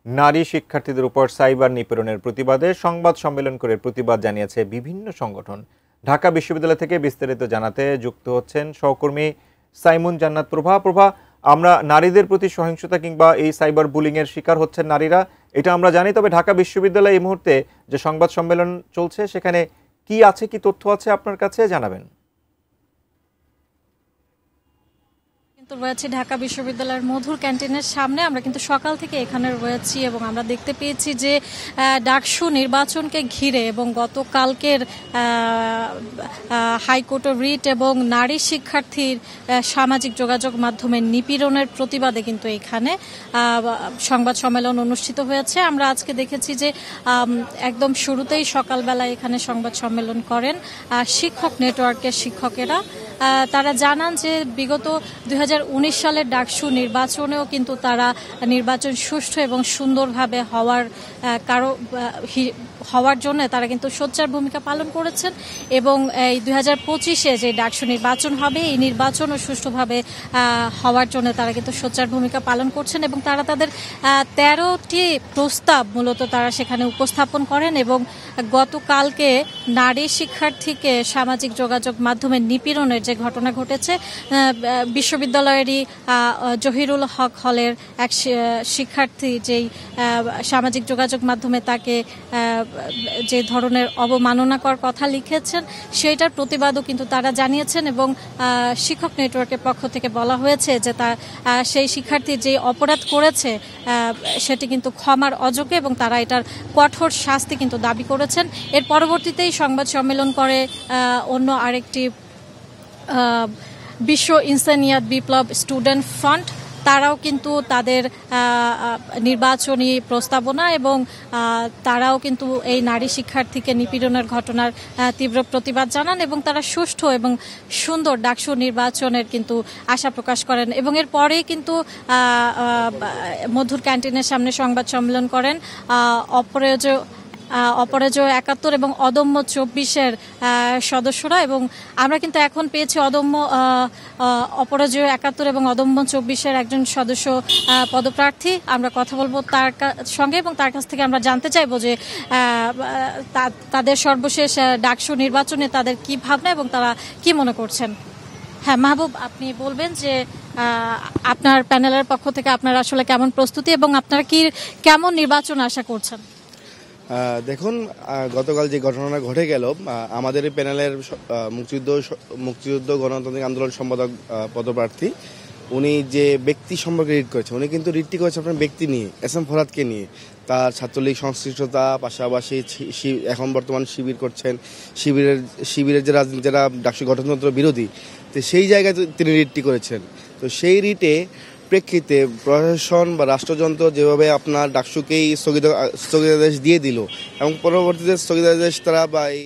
নারী শিক্ষার্থীদের উপর সাইবার নিপীড়নের প্রতিবাদে সংবাদ সম্মেলন করে প্রতিবাদ জানিয়েছে বিভিন্ন সংগঠন। ঢাকা বিশ্ববিদ্যালয় থেকে বিস্তারিত জানাতে যুক্ত হচ্ছেন সহকর্মী সাইমুন জান্নাত প্রভা। আমরা নারীদের প্রতি সহিংসতা কিংবা এই সাইবার বুলিং এর শিকার হচ্ছেন নারীরা, এটা আমরা জানি। তবে ঢাকা বিশ্ববিদ্যালয়ে এই মুহূর্তে যে সংবাদ সম্মেলন চলছে সেখানে কি আছে, কি তথ্য আছে আপনার কাছে জানাবেন। রয়েছে ঢাকা বিশ্ববিদ্যালয়ের মধুর ক্যান্টিনের সামনে। আমরা কিন্তু সকাল থেকে এখানে রয়েছি এবং আমরা দেখতে পেয়েছি যে ডাকসু নির্বাচনকে ঘিরে এবং গতকালকের হাইকোর্টের রিট এবং নারী শিক্ষার্থীর সামাজিক যোগাযোগ মাধ্যমে নিপীড়নের প্রতিবাদে কিন্তু এখানে সংবাদ সম্মেলন অনুষ্ঠিত হয়েছে। আমরা আজকে দেখেছি যে একদম শুরুতেই সকালবেলা এখানে সংবাদ সম্মেলন করেন শিক্ষক নেটওয়ার্কের শিক্ষকেরা। তারা জানান যে বিগত 2019 সালের ডাকসু নির্বাচনেও কিন্তু তারা নির্বাচন সুষ্ঠু এবং সুন্দরভাবে হওয়ার জন্য তারা কিন্তু সোচ্চার ভূমিকা পালন করেছেন এবং এই 2025-এ যে ডাকসু নির্বাচন হবে এই নির্বাচনও সুষ্ঠুভাবে হওয়ার জন্য তারা কিন্তু সোচ্চার ভূমিকা পালন করছেন এবং তারা তাদের 13টি প্রস্তাব মূলত তারা সেখানে উপস্থাপন করেন এবং গতকালকে নারী শিক্ষার্থীকে সামাজিক যোগাযোগ মাধ্যমে নিপীড়নের যে ঘটনা ঘটেছে, বিশ্ববিদ্যালয়েরই জহিরুল হক হলের এক শিক্ষার্থী যেই সামাজিক যোগাযোগ মাধ্যমে তাকে যে ধরনের অবমাননাকর কথা লিখেছেন সেইটার প্রতিবাদও কিন্তু তারা জানিয়েছেন এবং শিক্ষক নেটওয়ার্কের পক্ষ থেকে বলা হয়েছে যে সেই শিক্ষার্থী যে অপরাধ করেছে সেটি কিন্তু ক্ষমার অযোগ্য এবং তারা এটার কঠোর শাস্তি কিন্তু দাবি করেছেন। এর পরবর্তীতেই সংবাদ সম্মেলন করে অন্য আরেকটি বিশ্ব ইনসানিয়াত বিপ্লব স্টুডেন্ট ফ্রন্ট, তারাও কিন্তু তাদের নির্বাচনী প্রস্তাবনা এবং তারাও কিন্তু এই নারী শিক্ষার্থীকে নিপীড়নের ঘটনার তীব্র প্রতিবাদ জানান এবং তারা সুষ্ঠু এবং সুন্দর ডাকসু নির্বাচনের কিন্তু আশা প্রকাশ করেন এবং এর পরেই কিন্তু মধুর ক্যান্টিনের সামনে সংবাদ সম্মেলন করেন অপরাজয় 71 এবং অদম্য 24-এর সদস্যরা এবং আমরা কিন্তু এখন পেয়েছি অপরাজয় 71 এবং অদম্য 24-এর একজন সদস্য পদপ্রার্থী। আমরা কথা বলবো তার সঙ্গে এবং তার কাছ থেকে আমরা জানতে চাইবো যে তাদের সর্বশেষ ডাকসু নির্বাচনে তাদের কি ভাবনা এবং তারা কি মনে করছেন। হ্যাঁ মাহবুব, আপনি বলবেন যে আপনার প্যানেলের পক্ষ থেকে আপনারা আসলে কেমন প্রস্তুতি এবং আপনারা কি কেমন নির্বাচন আশা করছেন? দেখুন, গতকাল যে ঘটনাটা ঘটে গেল, আমাদের এই প্যানেলের মুক্তিযুদ্ধ গণতান্ত্রিক আন্দোলন সম্পাদক পদপ্রার্থী উনি যে ব্যক্তি সম্পর্কে রিট করেছে, উনি কিন্তু রিটটি করেছে আপনার ব্যক্তি নিয়ে, এস এম ফরহাদকে নিয়ে, তার ছাত্রলীগ সংশ্লিষ্টতা, পাশাপাশি এখন বর্তমান শিবির করছেন, শিবিরের যে রাজনীতি যারা ডাকসু গঠনতন্ত্র বিরোধী, তো সেই জায়গায় তিনি রিটটি করেছেন। তো সেই রিটে প্রেক্ষিতে প্রশাসন বা রাষ্ট্রযন্ত্র যেভাবে আপনার ডাকসুকেই স্থগিতাদেশ দিয়ে দিল এবং পরবর্তীতে স্থগিতাদেশ তারা বা এই